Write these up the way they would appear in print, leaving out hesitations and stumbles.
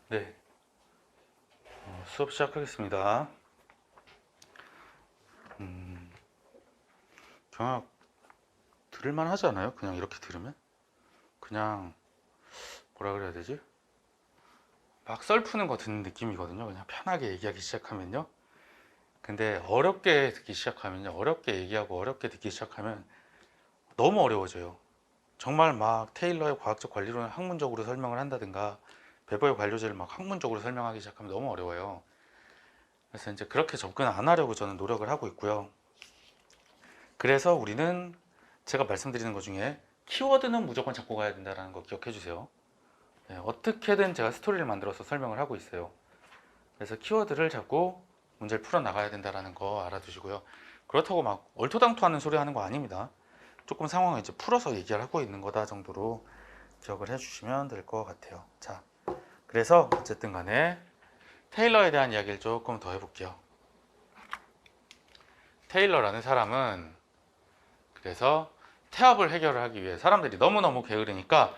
네, 수업 시작하겠습니다. 경학 들을만 하지 않아요? 그냥 이렇게 들으면? 그냥 뭐라 그래야 되지? 막 썰 푸는 거 듣는 느낌이거든요. 그냥 편하게 얘기하기 시작하면요. 근데 어렵게 듣기 시작하면요. 어렵게 얘기하고 어렵게 듣기 시작하면 너무 어려워져요. 정말 막 테일러의 과학적 관리론을 학문적으로 설명을 한다든가 베버의 관료제를 막 학문적으로 설명하기 시작하면 너무 어려워요. 그래서 이제 그렇게 접근 안 하려고 저는 노력을 하고 있고요. 그래서 우리는 제가 말씀드리는 것 중에 키워드는 무조건 잡고 가야 된다는 거 기억해 주세요. 네, 어떻게든 제가 스토리를 만들어서 설명을 하고 있어요. 그래서 키워드를 잡고 문제를 풀어 나가야 된다는 거 알아두시고요. 그렇다고 막 얼토당토하는 소리 하는 거 아닙니다. 조금 상황을 이제 풀어서 얘기를 하고 있는 거다 정도로 기억을 해주시면 될 것 같아요. 자, 그래서 어쨌든 간에 테일러에 대한 이야기를 조금 더 해볼게요. 테일러라는 사람은 그래서 태업을 해결을 하기 위해 사람들이 너무너무 게으르니까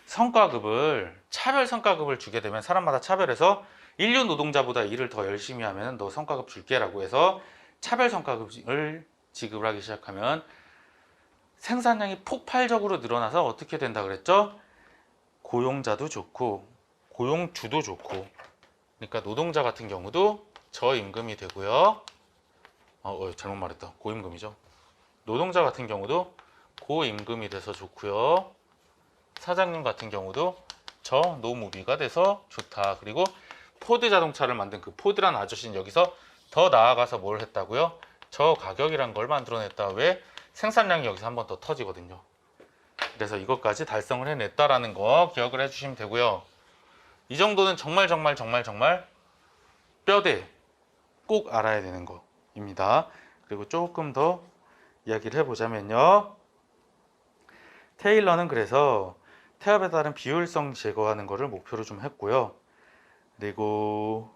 성과급을 차별 성과급을 주게 되면 사람마다 차별해서 인류 노동자보다 일을 더 열심히 하면 너 성과급 줄게라고 해서 차별 성과급을 지급을 하기 시작하면 생산량이 폭발적으로 늘어나서 어떻게 된다 그랬죠? 고용자도 좋고 고용주도 좋고, 그러니까 노동자 같은 경우도 저임금이 되고요. 잘못 말했다. 고임금이죠. 노동자 같은 경우도 고임금이 돼서 좋고요. 사장님 같은 경우도 저노무비가 돼서 좋다. 그리고 포드 자동차를 만든 그 포드란 아저씨는 여기서 더 나아가서 뭘 했다고요? 저가격이란 걸 만들어냈다. 왜? 생산량이 여기서 한 번 더 터지거든요. 그래서 이것까지 달성을 해냈다라는 거 기억을 해주시면 되고요. 이 정도는 정말 뼈대 꼭 알아야 되는 거입니다. 그리고 조금 더 이야기를 해보자면요. 테일러는 그래서 태압에 따른 비효율성 제거하는 것을 목표로 좀 했고요. 그리고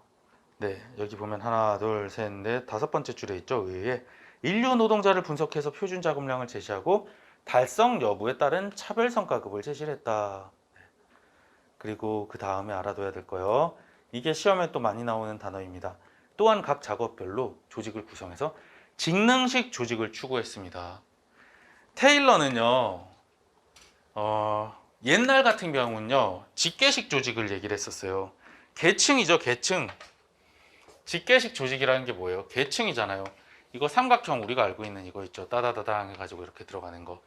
네, 여기 보면 하나, 둘, 셋, 넷, 다섯 번째 줄에 있죠. 의회에 인류 노동자를 분석해서 표준 자금량을 제시하고 달성 여부에 따른 차별 성과급을 제시를 했다. 그리고 그 다음에 알아둬야 될 거요. 이게 시험에 또 많이 나오는 단어입니다. 또한 각 작업별로 조직을 구성해서 직능식 조직을 추구했습니다. 테일러는요, 옛날 같은 경우는요, 직계식 조직을 얘기를 했었어요. 계층이죠, 계층. 직계식 조직이라는 게 뭐예요? 계층이잖아요. 이거 삼각형 우리가 알고 있는 이거 있죠. 따다다당 해가지고 이렇게 들어가는 거.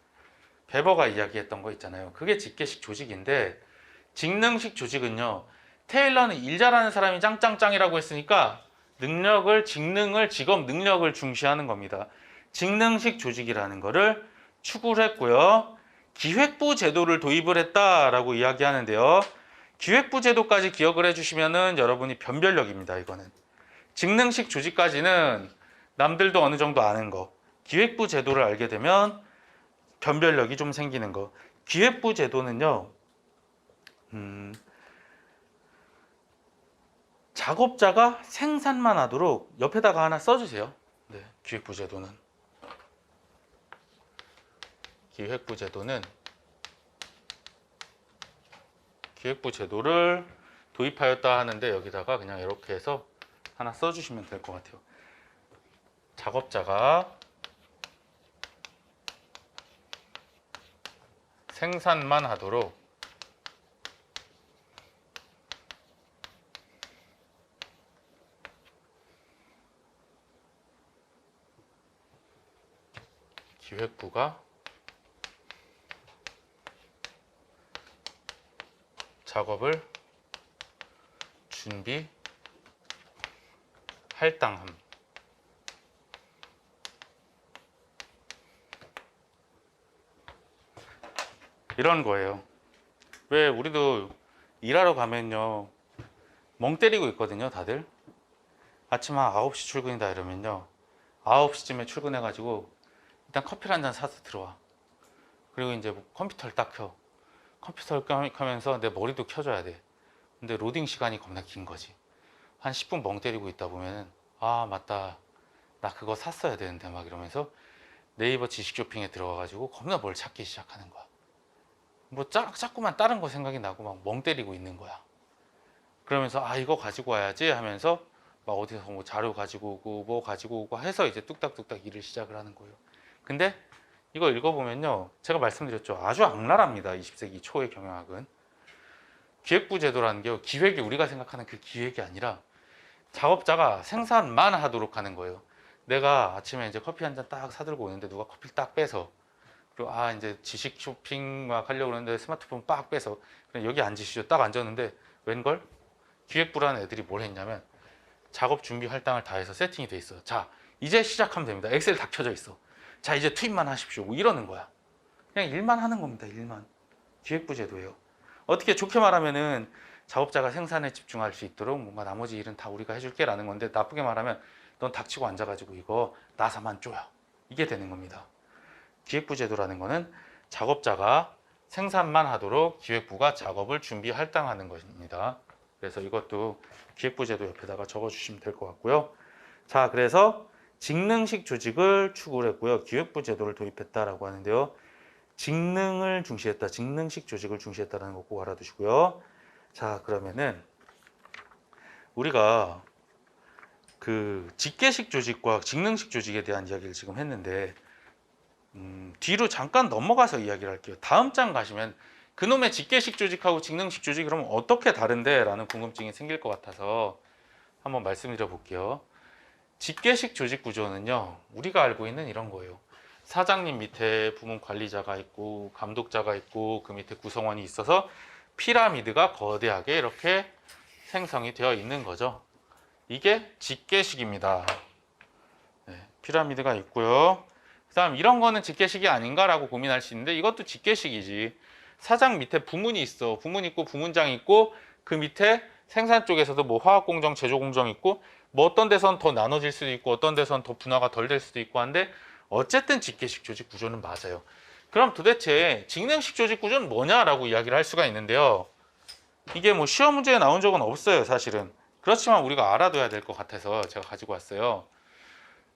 베버가 이야기했던 거 있잖아요. 그게 직계식 조직인데, 직능식 조직은요, 테일러는 일 잘하는 사람이 짱짱짱이라고 했으니까 능력을, 직능을, 직업 능력을 중시하는 겁니다. 직능식 조직이라는 거를 추구를 했고요. 기획부 제도를 도입을 했다라고 이야기하는데요. 기획부 제도까지 기억을 해주시면은 여러분이 변별력입니다. 이거는 직능식 조직까지는 남들도 어느 정도 아는 거. 기획부 제도를 알게 되면 변별력이 좀 생기는 거. 기획부 제도는요, 작업자가 생산만 하도록 옆에다가 하나 써주세요. 네, 기획부 제도는 기획부 제도를 도입하였다 하는데 여기다가 그냥 이렇게 해서 하나 써주시면 될 것 같아요. 작업자가 생산만 하도록 기획부가 작업을 준비 할당함. 이런 거예요. 왜 우리도 일하러 가면요, 멍 때리고 있거든요, 다들. 아침 한 9시 출근이다 이러면요, 9시쯤에 출근해가지고 일단 커피를 한 잔 사서 들어와. 그리고 이제 뭐 컴퓨터를 딱 켜. 컴퓨터를 켜면서 내 머리도 켜줘야 돼. 근데 로딩 시간이 겁나 긴 거지. 한 10분 멍 때리고 있다 보면은, 아 맞다, 나 그거 샀어야 되는데 막 이러면서 네이버 지식 쇼핑에 들어가가지고 겁나 뭘 찾기 시작하는 거야. 뭐 자꾸만 다른 거 생각이 나고 막 멍 때리고 있는 거야. 그러면서 아 이거 가지고 와야지 하면서 막 어디서 뭐 자료 가지고 오고 뭐 가지고 오고 해서 이제 뚝딱뚝딱 일을 시작을 하는 거예요. 근데 이거 읽어보면요, 제가 말씀드렸죠, 아주 악랄합니다. 20세기 초의 경영학은. 기획부 제도라는 게 기획이 우리가 생각하는 그 기획이 아니라 작업자가 생산만 하도록 하는 거예요. 내가 아침에 이제 커피 한 잔 딱 사들고 오는데 누가 커피를 딱 빼서, 그리고 아 이제 지식 쇼핑 막 하려고 그러는데 스마트폰 빡 빼서 그냥 여기 앉으시죠. 딱 앉았는데 웬걸? 기획부라는 애들이 뭘 했냐면 작업 준비 할당을 다 해서 세팅이 돼 있어요. 자 이제 시작하면 됩니다. 엑셀 다 켜져 있어. 자 이제 투입만 하십시오. 뭐 이러는 거야. 그냥 일만 하는 겁니다. 일만. 기획부 제도예요. 어떻게 좋게 말하면은 작업자가 생산에 집중할 수 있도록 뭔가 나머지 일은 다 우리가 해줄게 라는 건데, 나쁘게 말하면 넌 닥치고 앉아가지고 이거 나사만 쪼여, 이게 되는 겁니다. 기획부 제도라는 거는 작업자가 생산만 하도록 기획부가 작업을 준비 할당하는 것입니다. 그래서 이것도 기획부 제도 옆에다가 적어 주시면 될 것 같고요. 자, 그래서 직능식 조직을 추구를 했고요. 기획부 제도를 도입했다라고 하는데요. 직능을 중시했다, 직능식 조직을 중시했다는 거 꼭 알아두시고요. 자, 그러면은 우리가 그 직계식 조직과 직능식 조직에 대한 이야기를 지금 했는데, 뒤로 잠깐 넘어가서 이야기를 할게요. 다음 장 가시면 그놈의 직계식 조직하고 직능식 조직 그러면 어떻게 다른데? 라는 궁금증이 생길 것 같아서 한번 말씀드려 볼게요. 직계식 조직 구조는요, 우리가 알고 있는 이런 거예요. 사장님 밑에 부문 관리자가 있고 감독자가 있고 그 밑에 구성원이 있어서 피라미드가 거대하게 이렇게 생성이 되어 있는 거죠. 이게 직계식입니다. 네, 피라미드가 있고요. 그 다음 이런 거는 직계식이 아닌가라고 고민할 수 있는데, 이것도 직계식이지. 사장 밑에 부문이 있어. 부문 있고 부문장 있고 그 밑에 생산 쪽에서도 뭐 화학공정, 제조공정 있고 뭐 어떤 데선 더 나눠질 수도 있고 어떤 데선 더 분화가 덜 될 수도 있고 한데, 어쨌든 직계식 조직 구조는 맞아요. 그럼 도대체 직능식 조직 구조는 뭐냐라고 이야기를 할 수가 있는데요. 이게 뭐 시험 문제에 나온 적은 없어요, 사실은. 그렇지만 우리가 알아둬야 될 것 같아서 제가 가지고 왔어요.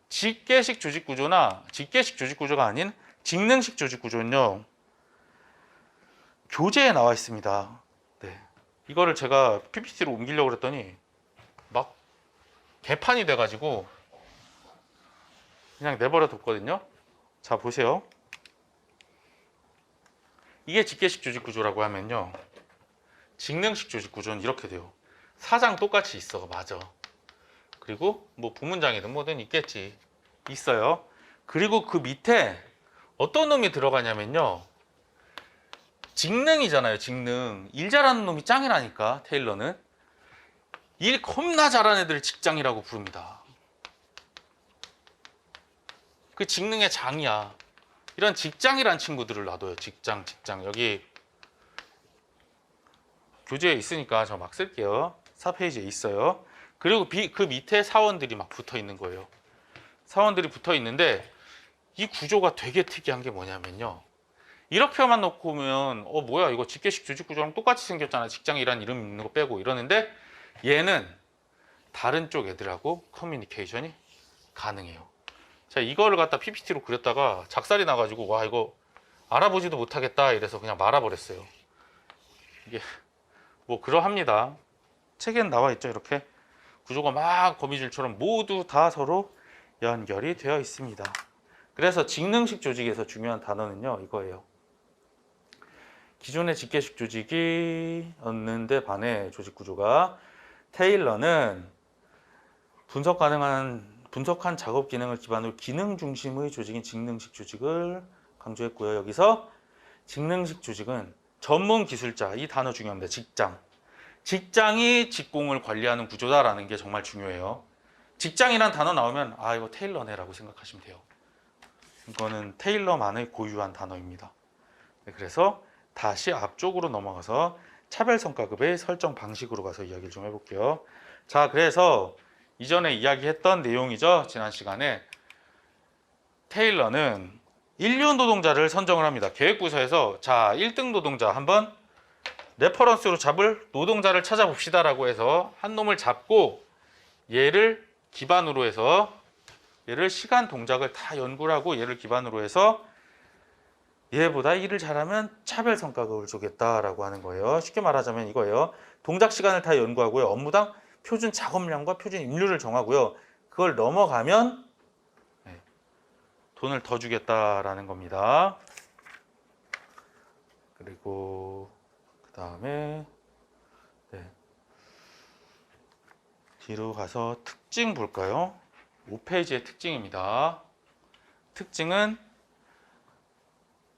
직계식 조직 구조나 직계식 조직 구조가 아닌 직능식 조직 구조는요, 교재에 나와 있습니다. 네. 이거를 제가 PPT로 옮기려고 그랬더니 막 개판이 돼가지고 그냥 내버려 뒀거든요. 자, 보세요. 이게 직계식 조직 구조라고 하면요, 직능식 조직 구조는 이렇게 돼요. 사장 똑같이 있어. 맞아. 그리고 뭐 부문장이든 뭐든 있겠지. 있어요. 그리고 그 밑에 어떤 놈이 들어가냐면요, 직능이잖아요. 직능. 일 잘하는 놈이 짱이라니까. 테일러는 일 겁나 잘하는 애들 직장이라고 부릅니다. 그 직능의 장이야. 이런 직장이란 친구들을 놔둬요. 직장. 여기 교재에 있으니까 저 막 쓸게요. 4페이지에 있어요. 그리고 그 밑에 사원들이 막 붙어 있는 거예요. 사원들이 붙어 있는데 이 구조가 되게 특이한 게 뭐냐면요, 이렇게만 놓고 보면 뭐야 이거 직계식 조직 구조랑 똑같이 생겼잖아, 직장이란 이름 있는 거 빼고, 이러는데 얘는 다른 쪽 애들하고 커뮤니케이션이 가능해요. 자, 이거를 갖다 PPT로 그렸다가 작살이 나가지고 와 이거 알아보지도 못하겠다 이래서 그냥 말아버렸어요. 이게 뭐 그러합니다. 책엔 나와 있죠. 이렇게 구조가 막 거미줄처럼 모두 다 서로 연결이 되어 있습니다. 그래서 직능식 조직에서 중요한 단어는요, 이거예요. 기존의 직계식 조직이었는데 반해 조직 구조가, 테일러는 분석한 작업 기능을 기반으로 기능 중심의 조직인 직능식 조직을 강조했고요. 여기서 직능식 조직은 전문 기술자, 이 단어 중요합니다. 직장이 직공을 관리하는 구조다라는 게 정말 중요해요. 직장이란 단어 나오면 아 이거 테일러네라고 생각하시면 돼요. 이거는 테일러만의 고유한 단어입니다. 네, 그래서 다시 앞쪽으로 넘어가서 차별성과급의 설정 방식으로 가서 이야기를 좀 해볼게요. 자, 그래서 이전에 이야기했던 내용이죠. 지난 시간에 테일러는 인류 노동자를 선정을 합니다. 계획부서에서 자 1등 노동자 한번 레퍼런스로 잡을 노동자를 찾아봅시다 라고 해서 한 놈을 잡고 얘를 기반으로 해서, 얘를 시간 동작을 다 연구를 하고 얘를 기반으로 해서 얘보다 일을 잘하면 차별 성과급을 주겠다라고 하는 거예요. 쉽게 말하자면 이거예요. 동작 시간을 다 연구하고요. 업무당 표준 작업량과 표준 임률을 정하고요. 그걸 넘어가면 돈을 더 주겠다라는 겁니다. 그리고 그 다음에 뒤로 가서 특징 볼까요? 5페이지의 특징입니다. 특징은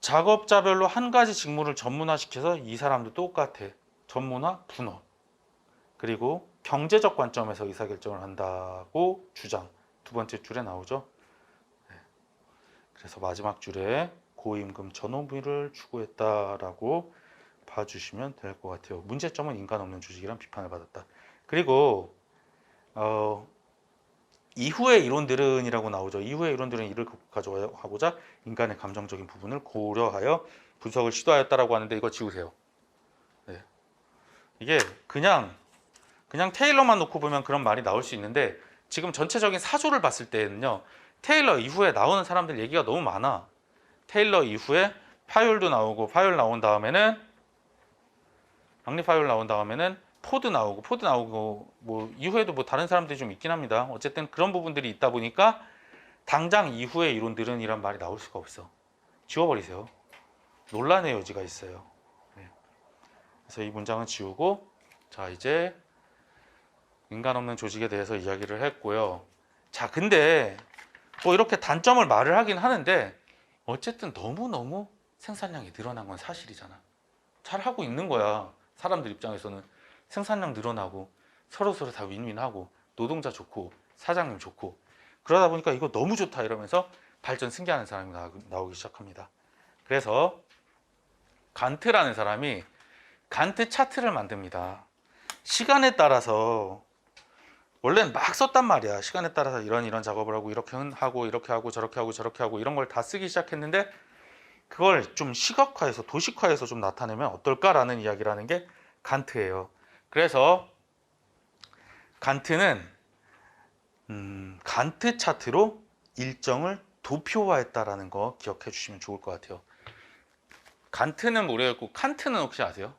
작업자별로 한 가지 직무를 전문화시켜서 이 사람도 똑같아. 전문화, 분업. 그리고 경제적 관점에서 의사결정을 한다고 주장. 두 번째 줄에 나오죠. 그래서 마지막 줄에 고임금 전업무를 추구했다라고 봐주시면 될 것 같아요. 문제점은 인간 없는 조직이란 비판을 받았다. 그리고 이후의 이론들은 이라고 나오죠. 이후의 이론들은 이를 극복하고자 인간의 감정적인 부분을 고려하여 분석을 시도하였다라고 하는데 이거 지우세요. 네. 이게 그냥 테일러만 놓고 보면 그런 말이 나올 수 있는데 지금 전체적인 사조를 봤을 때는요. 테일러 이후에 나오는 사람들 얘기가 너무 많아. 테일러 이후에 파율도 나오고 파율 나온 다음에는 박리 파율 나온 다음에는 포드 나오고 뭐 이후에도 뭐 다른 사람들이 좀 있긴 합니다. 어쨌든 그런 부분들이 있다 보니까 당장 이후의 이론들은 이란 말이 나올 수가 없어. 지워버리세요. 논란의 여지가 있어요. 네. 그래서 이 문장은 지우고 자 이제 인간 없는 조직에 대해서 이야기를 했고요. 자 근데 뭐 이렇게 단점을 말을 하긴 하는데 어쨌든 너무너무 생산량이 늘어난 건 사실이잖아. 잘 하고 있는 거야. 사람들 입장에서는 생산량 늘어나고 서로서로 다 윈윈하고 노동자 좋고 사장님 좋고 그러다 보니까 이거 너무 좋다 이러면서 발전 승계하는 사람이 나오기 시작합니다. 그래서 간트라는 사람이 간트 차트를 만듭니다. 시간에 따라서 원래는 막 썼단 말이야. 시간에 따라서 이런 작업을 하고 이렇게 하고 이렇게 하고 저렇게 하고 저렇게 하고 이런 걸 다 쓰기 시작했는데 그걸 좀 시각화해서 도식화해서 좀 나타내면 어떨까라는 이야기라는 게 간트예요. 그래서 간트는 간트 차트로 일정을 도표화했다라는 거 기억해 주시면 좋을 것 같아요. 간트는 모르겠고 칸트는 혹시 아세요?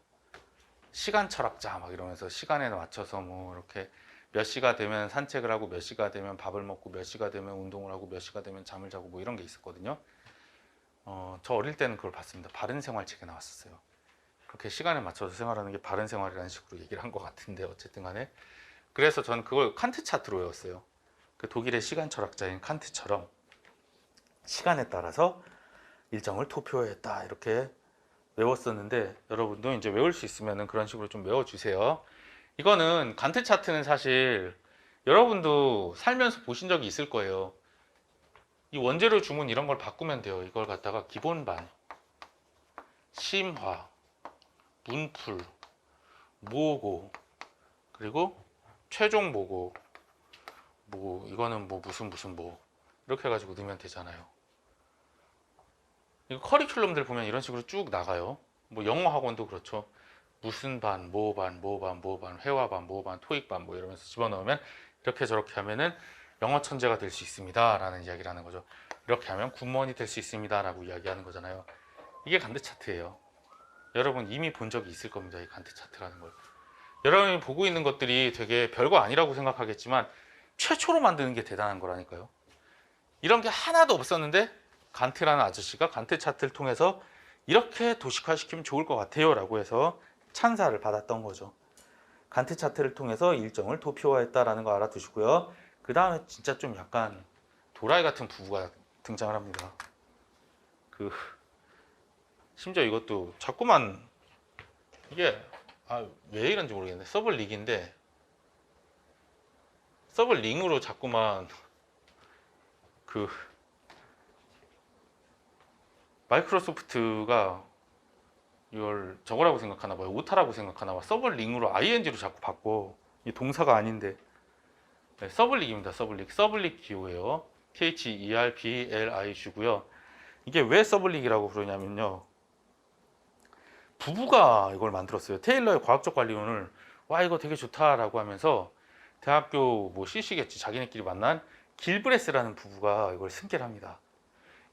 시간 철학자 막 이러면서 시간에 맞춰서 뭐 이렇게 몇 시가 되면 산책을 하고 몇 시가 되면 밥을 먹고 몇 시가 되면 운동을 하고 몇 시가 되면 잠을 자고 뭐 이런 게 있었거든요. 저 어릴 때는 그걸 봤습니다. 바른 생활 책에 나왔었어요. 그렇게 시간에 맞춰서 생활하는 게 바른 생활이라는 식으로 얘기를 한 것 같은데 어쨌든 간에 그래서 저는 그걸 칸트 차트로 외웠어요. 그 독일의 시간 철학자인 칸트처럼 시간에 따라서 일정을 도표했다 이렇게 외웠었는데 여러분도 이제 외울 수 있으면 그런 식으로 좀 외워주세요. 이거는 간트 차트는 사실 여러분도 살면서 보신 적이 있을 거예요. 이 원재료 주문 이런 걸 바꾸면 돼요. 이걸 갖다가 기본반, 심화, 문풀, 모고, 그리고 최종 모고, 뭐 이거는 뭐 무슨 뭐 이렇게 해가지고 넣으면 되잖아요. 이거 커리큘럼들 보면 이런 식으로 쭉 나가요. 뭐 영어 학원도 그렇죠. 무슨 반, 뭐 반, 회화 반, 뭐 반, 토익 반 뭐 이러면서 집어넣으면 이렇게 저렇게 하면은 영어 천재가 될 수 있습니다 라는 이야기를 하는 거죠. 이렇게 하면 군무원이 될 수 있습니다 라고 이야기하는 거잖아요. 이게 간트 차트예요. 여러분 이미 본 적이 있을 겁니다. 이 간트 차트라는 걸. 여러분이 보고 있는 것들이 되게 별거 아니라고 생각하겠지만 최초로 만드는 게 대단한 거라니까요. 이런 게 하나도 없었는데 간트라는 아저씨가 간트 차트를 통해서 이렇게 도식화시키면 좋을 것 같아요 라고 해서 찬사를 받았던 거죠. 간트 차트를 통해서 일정을 도표화했다라는 거 알아두시고요. 그 다음에 진짜 좀 약간 도라이 같은 부부가 등장을 합니다. 심지어 이것도 자꾸만 이게 왜 이런지 모르겠네. 서블릭인데 서블링으로 자꾸만 마이크로소프트가 이걸 저거라고 생각하나 봐요. 오타라고 생각하나 봐. 서블링으로 ing로 자꾸 바꿔. 이 동사가 아닌데. 네, 서블릭입니다. 서블릭 기호예요. THERBLI 주고요. 이게 왜 서블릭이라고 그러냐면요. 부부가 이걸 만들었어요. 테일러의 과학적 관리론을 와 이거 되게 좋다라고 하면서 대학교 뭐 CC겠지 자기네끼리 만난 길브레스라는 부부가 이걸 승계를 합니다.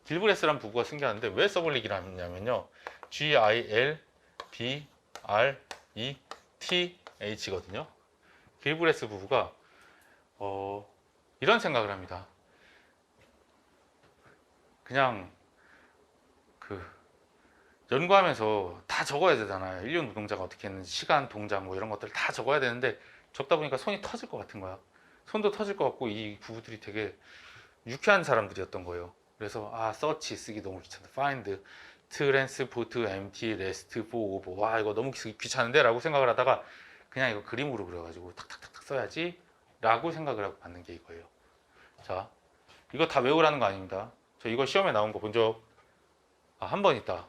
길브레스란 부부가 숨겨놨는데 왜 서블릭이라냐면요. GILBRETH거든요. 길브레스 부부가 이런 생각을 합니다. 그냥 그 연구하면서 다 적어야 되잖아요. 인류 노동자가 어떻게 했는지 시간, 동작 뭐 이런 것들 다 적어야 되는데 적다 보니까 손이 터질 것 같은 거야. 손도 터질 것 같고 이 부부들이 되게 유쾌한 사람들이었던 거예요. 그래서 search 쓰기 너무 귀찮다. find, transport, empty, rest, for, over. 와 이거 너무 귀찮은데? 라고 생각을 하다가 그냥 이거 그림으로 그려가지고 탁탁탁탁 써야지 라고 생각을 하고 받는 게 이거예요. 자, 이거 다 외우라는 거 아닙니다. 저 이거 시험에 나온 거 본 적 한 번 있다.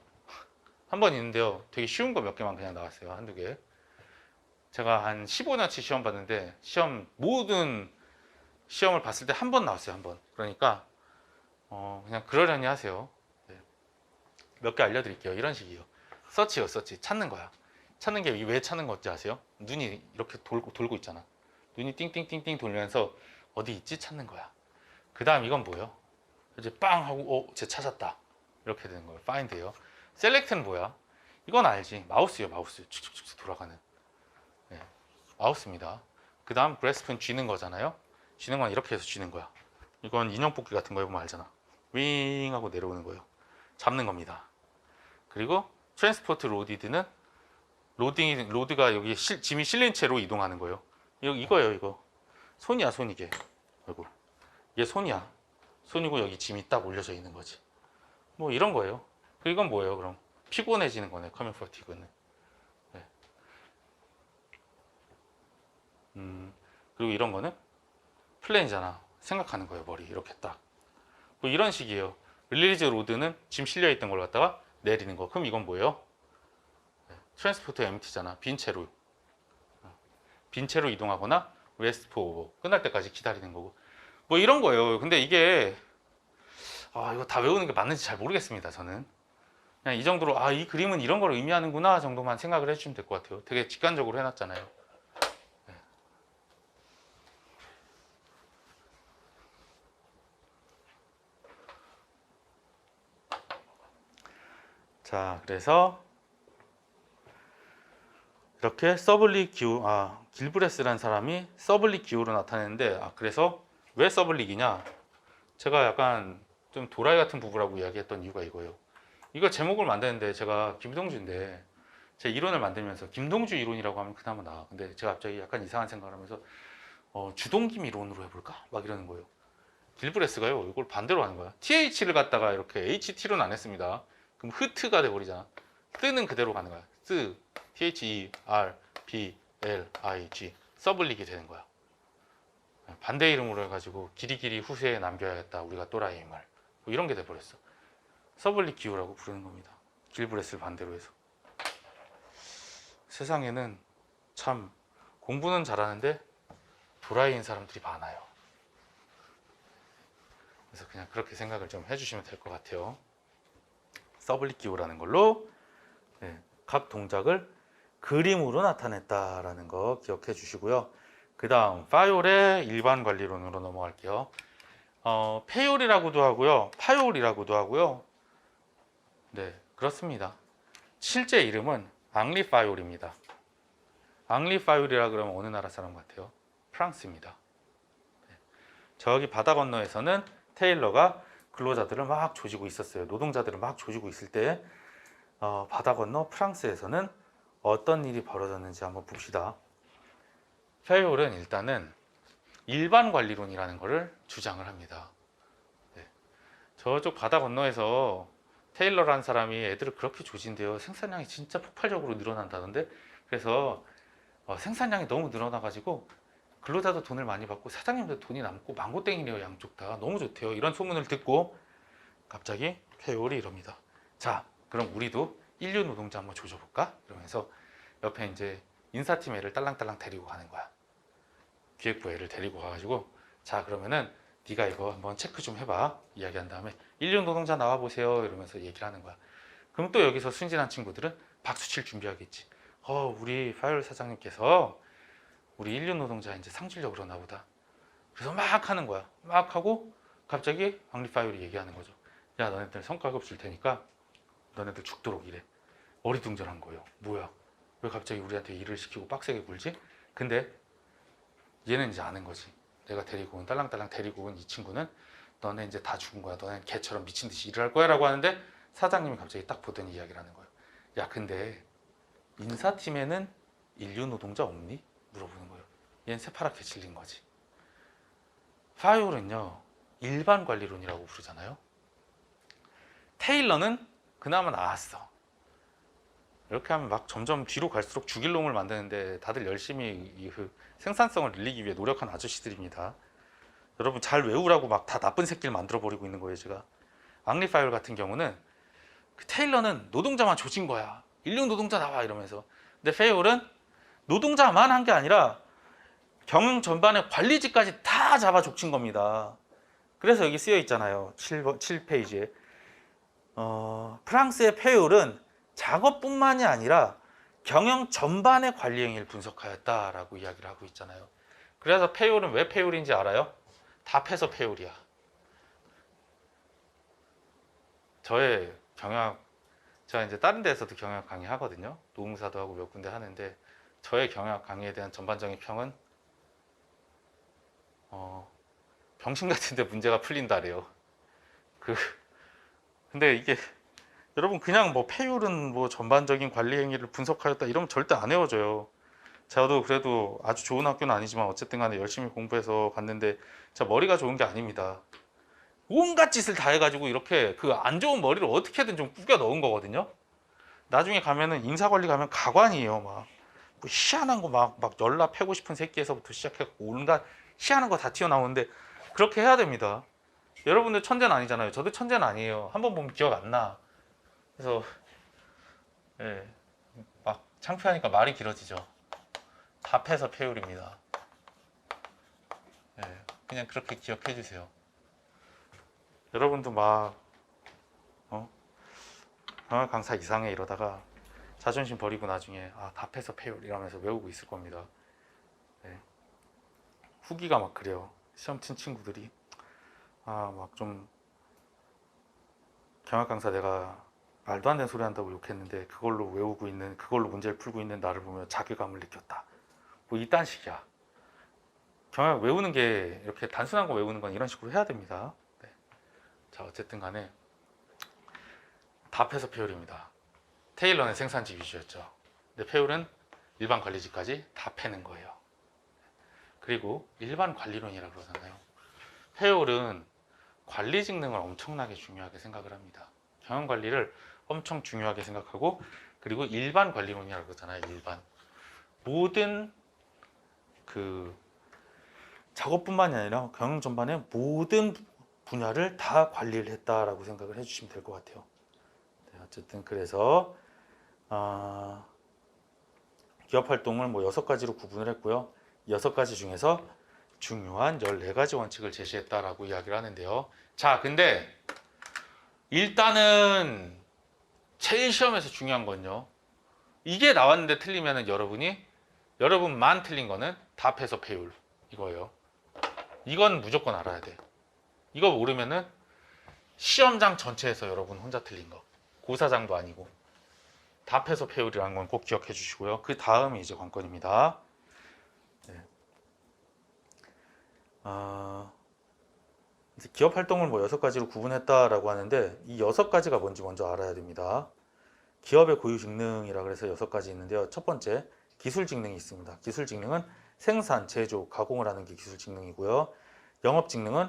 한 번 있는데요. 되게 쉬운 거 몇 개만 그냥 나왔어요. 한두 개. 제가 한 15년치 시험 봤는데 모든 시험을 봤을 때 한 번 나왔어요. 한 번. 그러니까 그냥 그러려니 하세요. 네. 몇 개 알려드릴게요. 이런 식이에요. 서치요, 서치. 찾는 거야. 찾는 게 왜 찾는 건지 아세요? 눈이 이렇게 돌고 있잖아. 눈이 띵띵띵띵 돌면서 어디 있지? 찾는 거야. 그 다음 이건 뭐예요? 이제 빵 하고 쟤 찾았다. 이렇게 되는 거예요. find예요. select는 뭐야? 이건 알지. 마우스요, 마우스. 축축축 돌아가는. 네. 마우스입니다. 그 다음 grasp는 쥐는 거잖아요. 쥐는 건 이렇게 해서 쥐는 거야. 이건 인형 뽑기 같은 거 해보면 알잖아. 윙 하고 내려오는 거예요. 잡는 겁니다. 그리고 트랜스포트 로디드는 로드가 여기 짐이 실린 채로 이동하는 거예요. 이거예요, 이거. 손이야, 손 이게. 아이고. 이게 손이야. 손이고 여기 짐이 딱 올려져 있는 거지. 뭐 이런 거예요. 이건 뭐예요, 그럼? 피곤해지는 거네, 커밍 퍼티그는. 네. 그리고 이런 거는 플랜이잖아. 생각하는 거예요, 머리. 이렇게 딱. 뭐 이런 식이에요. 릴리즈 로드는 짐 실려있던 걸 갖다가 내리는 거. 그럼 이건 뭐예요? 트랜스포트 MT잖아. 빈 채로 이동하거나 레스트 포 끝날 때까지 기다리는 거고. 뭐 이런 거예요. 근데 이게 이거 다 외우는 게 맞는지 잘 모르겠습니다. 저는 그냥 이 정도로 이 그림은 이런 걸 의미하는구나 정도만 생각을 해주시면 될 것 같아요. 되게 직관적으로 해놨잖아요. 네. 자, 그래서 이렇게 서블릭 기후, 길브레스라는 사람이 서블릭 기후로 나타내는데, 그래서 왜 서블릭이냐? 제가 약간 좀 도라이 같은 부부라고 이야기했던 이유가 이거예요. 이거 제목을 만드는데 제가 김동주인데, 제 이론을 만들면서 김동주 이론이라고 하면 그나마 나아. 근데 제가 갑자기 약간 이상한 생각을 하면서 주동김 이론으로 해볼까? 막 이러는 거예요. 길브레스가요, 이걸 반대로 하는 거야. TH를 갖다가 이렇게 HT로는 안 했습니다. 그럼 흐트가 돼버리잖아. 뜨는 그대로 가는 거야. THERBLIG 서블릭이 되는 거야. 반대 이름으로 해가지고 길이길이 후세에 남겨야겠다. 우리가 또라이임을. 뭐 이런 게 돼버렸어. 서블릭 기후라고 부르는 겁니다. 길브레스를 반대로 해서. 세상에는 참 공부는 잘하는데 도라이인 사람들이 많아요. 그래서 그냥 그렇게 생각을 좀 해주시면 될 것 같아요. 서블릭 기후라는 걸로 각 동작을 그림으로 나타냈다라는 거 기억해 주시고요. 그 다음 파요의 일반 관리론으로 넘어갈게요. 페요리라고도 하고요, 파요리라고도 하고요. 네, 그렇습니다. 실제 이름은 앙리 파요리입니다. 앙리 파요리라 그러면 어느 나라 사람 같아요? 프랑스입니다. 저기 바다 건너에서는 테일러가 근로자들을 막 조지고 있었어요. 노동자들을 막 조지고 있을 때 바다 건너 프랑스에서는 어떤 일이 벌어졌는지 한번 봅시다. 페요일은 일단은 일반 관리론이라는 것을 주장을 합니다. 네. 저쪽 바다 건너에서 테일러라는 사람이 애들을 그렇게 조진대요. 생산량이 진짜 폭발적으로 늘어난다던데. 그래서 생산량이 너무 늘어나가지고 근로자도 돈을 많이 받고 사장님도 돈이 남고 망고땡이래요. 양쪽 다 너무 좋대요. 이런 소문을 듣고 갑자기 페요일이 이럽니다. 자, 그럼 우리도 인류 노동자 한번 조져볼까? 이러면서 옆에 이제 인사팀 애를 딸랑딸랑 데리고 가는 거야. 기획부 애를 데리고 가가지고, 자, 그러면은 네가 이거 한번 체크 좀 해봐. 이야기한 다음에 인류 노동자 나와보세요. 이러면서 얘기를 하는 거야. 그럼 또 여기서 순진한 친구들은 박수 칠 준비하겠지. 우리 파이어 사장님께서 우리 인류 노동자 이제 상 주려고 그러나 보다. 그래서 막 하는 거야. 막 하고 갑자기 앙리 파이어리 얘기하는 거죠. 야, 너네들 성과급 줄 테니까 너네들 죽도록 일해. 어리둥절한 거예요. 뭐야? 왜 갑자기 우리한테 일을 시키고 빡세게 굴지? 근데 얘는 이제 아는 거지. 내가 데리고 온, 딸랑딸랑 데리고 온 이 친구는 너네 이제 다 죽은 거야. 너네 개처럼 미친 듯이 일을 할 거야 라고 하는데 사장님이 갑자기 딱 보더니 이야기를 하는 거예요. 야, 근데 인사팀에는 인류 노동자 없니? 물어보는 거예요. 얘는 새파랗게 질린 거지. 파이올은요, 일반 관리론이라고 부르잖아요. 테일러는 그나마 나았어. 이렇게 하면 막 점점 뒤로 갈수록 죽일 놈을 만드는데 다들 열심히 그 생산성을 늘리기 위해 노력한 아저씨들입니다. 여러분 잘 외우라고 막 다 나쁜 새끼를 만들어 버리고 있는 거예요, 제가. 앙리 파이올 같은 경우는 그 테일러는 노동자만 조진 거야. 인류 노동자 나와 이러면서. 근데 페이올은 노동자만 한 게 아니라 경영 전반의 관리직까지 다 잡아 족친 겁니다. 그래서 여기 쓰여 있잖아요. 7페이지에. 프랑스의 페이올은 작업뿐만이 아니라 경영 전반의 관리 행위를 분석하였다라고 이야기를 하고 있잖아요. 그래서 페이올은 왜 페이올인지 알아요? 답해서 페이올이야. 저의 경영학, 제가 이제 다른 데에서도 경영학 강의 하거든요. 노무사도 하고 몇 군데 하는데 저의 경영학 강의에 대한 전반적인 평은 병신 같은데 문제가 풀린다래요. 근데 이게 여러분 그냥 뭐 페이올은 뭐 전반적인 관리 행위를 분석하였다 이러면 절대 안 외워져요. 저도 그래도 아주 좋은 학교는 아니지만 어쨌든 간에 열심히 공부해서 갔는데 제 머리가 좋은 게 아닙니다. 온갖 짓을 다 해가지고 이렇게 그 안 좋은 머리를 어떻게든 좀 꾸겨 넣은 거거든요. 나중에 가면은 인사관리 가면 가관이에요. 막 뭐 희한한 거 막 열나 패고 싶은 새끼에서부터 시작해갖고 온갖 희한한 거 다 튀어나오는데 그렇게 해야 됩니다. 여러분들 천재는 아니잖아요. 저도 천재는 아니에요. 한 번 보면 기억 안 나. 그래서 예, 막 창피하니까 말이 길어지죠. 답해서 페이올입니다. 예, 그냥 그렇게 기억해 주세요. 여러분도 막 경영 강사 이상해 이러다가 자존심 버리고 나중에 답해서 페이올 이러면서 외우고 있을 겁니다. 예. 후기가 막 그래요. 시험 친 친구들이 막 좀 경영 강사 내가 말도 안 되는 소리 한다고 욕했는데 그걸로 외우고 있는, 그걸로 문제를 풀고 있는 나를 보며 자괴감을 느꼈다. 뭐 이딴 식이야. 경영 외우는 게 이렇게 단순한 거 외우는 건 이런 식으로 해야 됩니다. 네. 자, 어쨌든 간에 답해서 페이올입니다. 테일러는 생산직 위주였죠. 근데 페이올은 일반 관리직까지 다 패는 거예요. 그리고 일반 관리론이라고 그러잖아요. 페이올은 관리 직능을 엄청나게 중요하게 생각을 합니다. 경영 관리를 엄청 중요하게 생각하고, 그리고 일반 관리론이라고 그러잖아요. 일반 모든 그 작업뿐만이 아니라 경영 전반의 모든 분야를 다 관리를 했다라고 생각을 해주시면 될 것 같아요. 네, 어쨌든 그래서 기업 활동을 뭐 6가지로 구분을 했고요. 6가지 중에서 중요한 14가지 원칙을 제시했다라고 이야기를 하는데요. 자, 근데 일단은 제일 시험에서 중요한 건요. 이게 나왔는데 틀리면은 여러분만 틀린 거는 답해서 페이올 이거예요. 이건 무조건 알아야 돼. 이거 모르면은 시험장 전체에서 여러분 혼자 틀린 거. 고사장도 아니고. 답해서 페이올이라는 건 꼭 기억해 주시고요. 그 다음이 이제 관건입니다. 네. 이제 기업 활동을 뭐 6가지로 구분했다라고 하는데 이 6가지가 뭔지 먼저 알아야 됩니다. 기업의 고유 직능이라 그래서 6가지 있는데요. 첫 번째, 기술 직능이 있습니다. 기술 직능은 생산, 제조, 가공을 하는 게 기술 직능이고요. 영업 직능은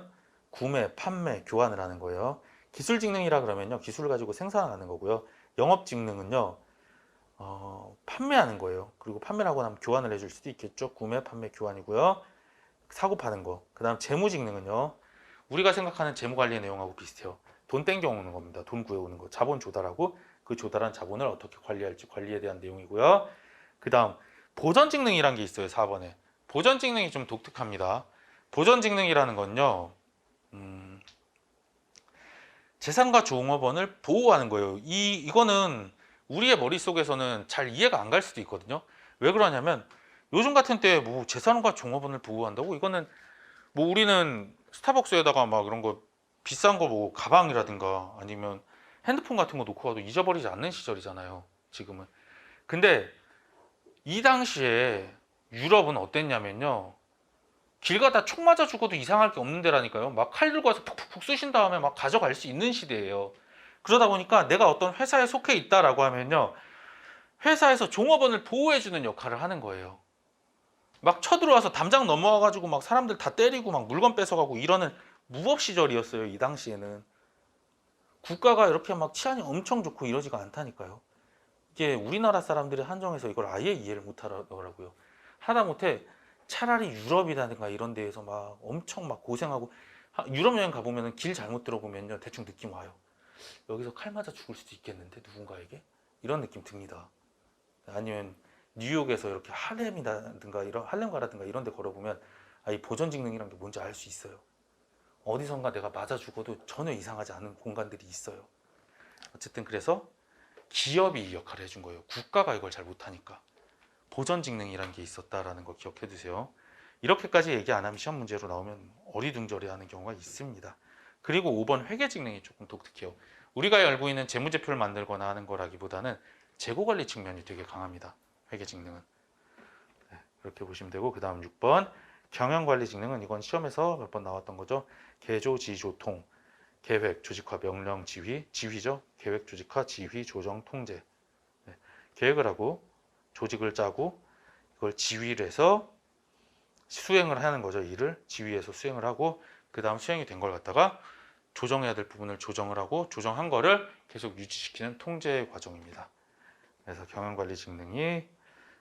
구매, 판매, 교환을 하는 거예요. 기술 직능이라 그러면요, 기술을 가지고 생산하는 거고요. 영업 직능은요, 판매하는 거예요. 그리고 판매를 하고 나면 교환을 해줄 수도 있겠죠. 구매, 판매, 교환이고요. 사고 파는 거. 그 다음 재무 직능은요, 우리가 생각하는 재무 관리 내용하고 비슷해요. 돈 땡겨오는 겁니다. 돈 구해오는 거. 자본 조달하고 그 조달한 자본을 어떻게 관리할지, 관리에 대한 내용이고요. 그 다음 보전 직능이란 게 있어요. 4번에. 보전 직능이 좀 독특합니다. 보전 직능이라는 건요, 재산과 종업원을 보호하는 거예요. 이거는 우리의 머릿속에서는 잘 이해가 안 갈 수도 있거든요. 왜 그러냐면 요즘 같은 때에 뭐 재산과 종업원을 보호한다고? 이거는 뭐 우리는 스타벅스에다가 막 그런 거 비싼 거 뭐 가방이라든가 아니면 핸드폰 같은 거 놓고 가도 잊어버리지 않는 시절이잖아요, 지금은. 근데 이 당시에 유럽은 어땠냐면요, 길 가다 총 맞아 죽어도 이상할 게 없는 데라니까요. 막 칼 들고 와서 푹푹푹 쑤신 다음에 막 가져갈 수 있는 시대예요. 그러다 보니까 내가 어떤 회사에 속해 있다라고 하면요, 회사에서 종업원을 보호해주는 역할을 하는 거예요. 막 쳐들어와서 담장 넘어와가지고 막 사람들 다 때리고 막 물건 뺏어가고 이러는 무법 시절이었어요, 이 당시에는. 국가가 이렇게 막 치안이 엄청 좋고 이러지가 않다니까요. 이게 우리나라 사람들이 한정해서 이걸 아예 이해를 못 하더라고요. 하다못해 차라리 유럽이라든가 이런 데에서 막 엄청 막 고생하고, 유럽 여행 가보면 길 잘못 들어보면요, 대충 느낌 와요. 여기서 칼 맞아 죽을 수도 있겠는데 누군가에게? 이런 느낌 듭니다. 아니면 뉴욕에서 이렇게 할렘이라든가 이런 할렘가라든가 이런 데 걸어보면 이 보존직능이란 게 뭔지 알 수 있어요. 어디선가 내가 맞아 죽어도 전혀 이상하지 않은 공간들이 있어요. 어쨌든 그래서 기업이 이 역할을 해준 거예요. 국가가 이걸 잘 못하니까. 보전직능이라는 게 있었다라는 거 기억해 두세요. 이렇게까지 얘기 안 하면 시험 문제로 나오면 어리둥절해하는 경우가 있습니다. 그리고 5번 회계직능이 조금 독특해요. 우리가 알고 있는 재무제표를 만들거나 하는 거라기보다는 재고관리 측면이 되게 강합니다, 회계직능은. 네, 그렇게 보시면 되고, 그 다음 6번 경영관리직능은 이건 시험에서 몇 번 나왔던 거죠. 개조, 지조, 통, 계획, 조직화, 명령, 지휘, 지휘죠. 계획, 조직화, 지휘, 조정, 통제. 네, 계획을 하고 조직을 짜고 이걸 지휘를 해서 수행을 하는 거죠. 일을 지휘해서 수행을 하고, 그 다음 수행이 된 걸 갖다가 조정해야 될 부분을 조정을 하고, 조정한 거를 계속 유지시키는 통제 과정입니다. 그래서 경영관리 직능이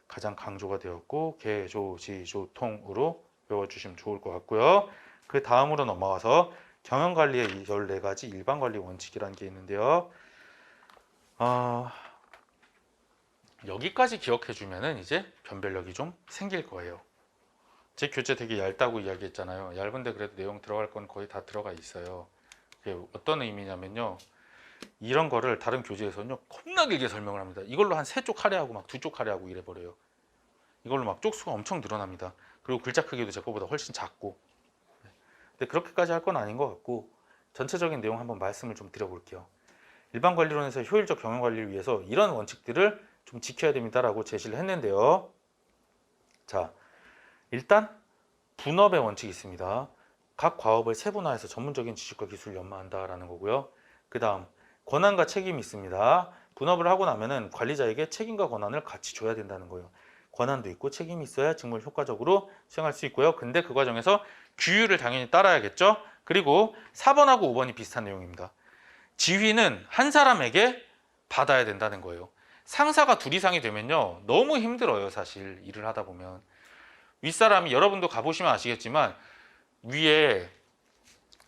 가장 강조가 되었고, 개조, 지조, 통으로 외워주시면 좋을 것 같고요. 그 다음으로 넘어가서 경영관리의 14가지 일반관리 원칙이라는 게 있는데요. 여기까지 기억해주면은 이제 변별력이 좀 생길 거예요. 제 교재 되게 얇다고 이야기했잖아요. 얇은데 그래도 내용 들어갈 건 거의 다 들어가 있어요. 그게 어떤 의미냐면요, 이런 거를 다른 교재에서는요 겁나 길게 설명을 합니다. 이걸로 한 3쪽 할애하고 막 2쪽 할애하고 이래버려요. 이걸로 막 쪽수가 엄청 늘어납니다. 그리고 글자 크기도 제 거보다 훨씬 작고. 근데 그렇게까지 할 건 아닌 것 같고, 전체적인 내용 한번 말씀을 좀 드려볼게요. 일반관리론에서 효율적 경영관리를 위해서 이런 원칙들을 좀 지켜야 됩니다라고 제시를 했는데요. 자, 일단 분업의 원칙이 있습니다. 각 과업을 세분화해서 전문적인 지식과 기술을 연마한다라는 거고요. 그 다음 권한과 책임이 있습니다. 분업을 하고 나면은 관리자에게 책임과 권한을 같이 줘야 된다는 거예요. 권한도 있고 책임이 있어야 직무를 효과적으로 수행할 수 있고요. 근데 그 과정에서 규율을 당연히 따라야겠죠. 그리고 4번하고 5번이 비슷한 내용입니다. 지휘는 한 사람에게 받아야 된다는 거예요. 상사가 둘 이상이 되면요 너무 힘들어요, 사실 일을 하다 보면. 윗사람이, 여러분도 가보시면 아시겠지만 위에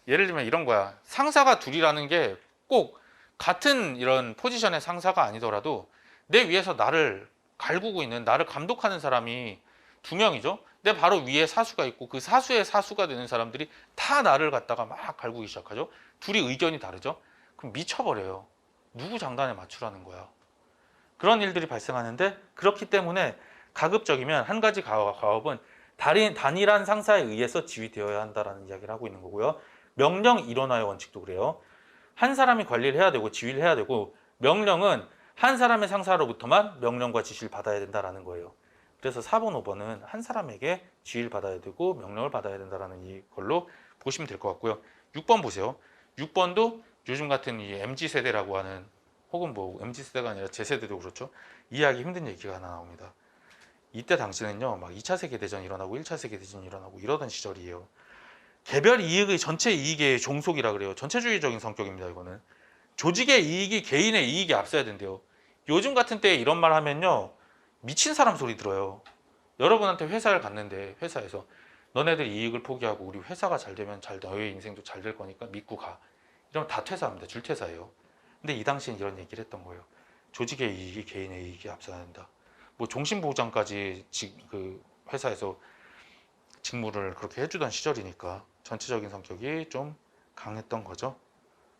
예를 들면 이런 거야. 상사가 둘이라는 게 꼭 같은 이런 포지션의 상사가 아니더라도 내 위에서 나를 갈구고 있는, 나를 감독하는 사람이 2명이죠. 내 바로 위에 사수가 있고 그 사수의 사수가 되는 사람들이 다 나를 갖다가 막 갈구기 시작하죠. 둘이 의견이 다르죠. 그럼 미쳐버려요. 누구 장단에 맞추라는 거야. 그런 일들이 발생하는데, 그렇기 때문에 가급적이면 한 가지 가업은 단일한 상사에 의해서 지휘되어야 한다는 이야기를 하고 있는 거고요. 명령 일원화의 원칙도 그래요. 한 사람이 관리를 해야 되고 지휘를 해야 되고, 명령은 한 사람의 상사로부터만 명령과 지시를 받아야 된다는 거예요. 그래서 4번, 5번은 한 사람에게 지휘를 받아야 되고 명령을 받아야 된다는 이걸로 보시면 될 것 같고요. 6번 보세요. 6번도 요즘 같은 이 MZ세대라고 하는, 혹은 뭐 MZ세대가 아니라 제 세대도 그렇죠. 이해하기 힘든 얘기가 하나 나옵니다. 이때 당시는요 막 2차 세계대전이 일어나고 1차 세계대전이 일어나고 이러던 시절이에요. 개별 이익의 전체 이익의 종속이라 그래요. 전체주의적인 성격입니다. 이거는 조직의 이익이 개인의 이익에 앞서야 된대요. 요즘 같은 때에 이런 말 하면요 미친 사람 소리 들어요. 여러분한테 회사를 갔는데 회사에서 너네들 이익을 포기하고 우리 회사가 잘 되면 너의 인생도 잘 될 거니까 믿고 가, 이러면 다 퇴사합니다. 줄퇴사예요. 근데 이 당시엔 이런 얘기를 했던 거예요. 조직의 이익이 개인의 이익에 앞서야 한다. 뭐 종신보호장까지 그 회사에서 직무를 그렇게 해주던 시절이니까 전체적인 성격이 좀 강했던 거죠.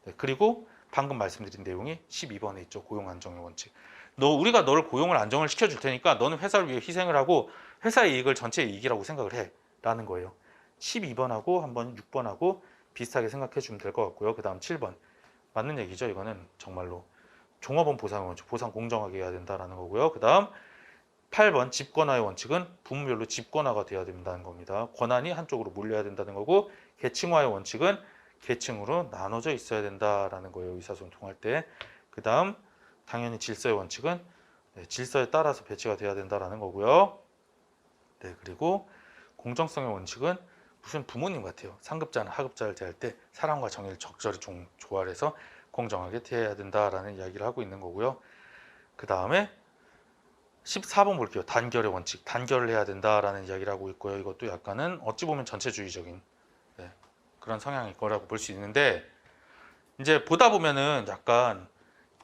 네, 그리고 방금 말씀드린 내용이 12번에 있죠. 고용 안정의 원칙. 우리가 너를 고용을 안정을 시켜줄 테니까 너는 회사를 위해 희생을 하고 회사의 이익을 전체 이익이라고 생각을 해 라는 거예요. 12번하고 한번 6번하고 비슷하게 생각해 주면 될 것 같고요. 그 다음 7번 맞는 얘기죠. 이거는 정말로 종업원 보상 원칙, 보상 공정하게 해야 된다라는 거고요. 그 다음 8번 집권화의 원칙은 부문별로 집권화가 돼야 된다는 겁니다. 권한이 한쪽으로 몰려야 된다는 거고, 계층화의 원칙은 계층으로 나눠져 있어야 된다라는 거예요. 의사소통할 때. 그 다음 당연히 질서의 원칙은 질서에 따라서 배치가 돼야 된다라는 거고요. 네, 그리고 공정성의 원칙은 무슨 부모님 같아요. 상급자나 하급자를 대할 때 사랑과 정의를 적절히 조활해서 공정하게 대해야 된다라는 이야기를 하고 있는 거고요. 그 다음에 14번 볼게요. 단결의 원칙, 단결을 해야 된다라는 이야기를 하고 있고요. 이것도 약간은 어찌 보면 전체주의적인 그런 성향일 거라고 볼 수 있는데, 이제 보다 보면은 약간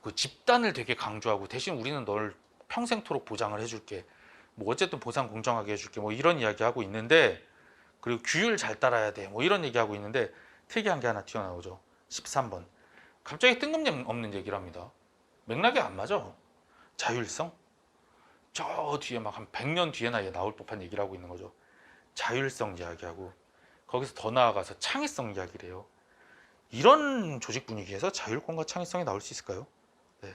그 집단을 되게 강조하고, 대신 우리는 널 평생토록 보장을 해줄게, 뭐 어쨌든 보상 공정하게 해줄게, 뭐 이런 이야기 하고 있는데, 그리고 규율 잘 따라야 돼, 뭐 이런 얘기 하고 있는데, 특이한 게 하나 튀어나오죠. 13번 갑자기 뜬금없는 얘기를 합니다. 맥락이 안 맞아. 자율성? 저 뒤에 막 한 100년 뒤에나 나올 법한 얘기를 하고 있는 거죠. 자율성 이야기하고, 거기서 더 나아가서 창의성 이야기를 해요. 이런 조직 분위기에서 자율권과 창의성이 나올 수 있을까요? 네.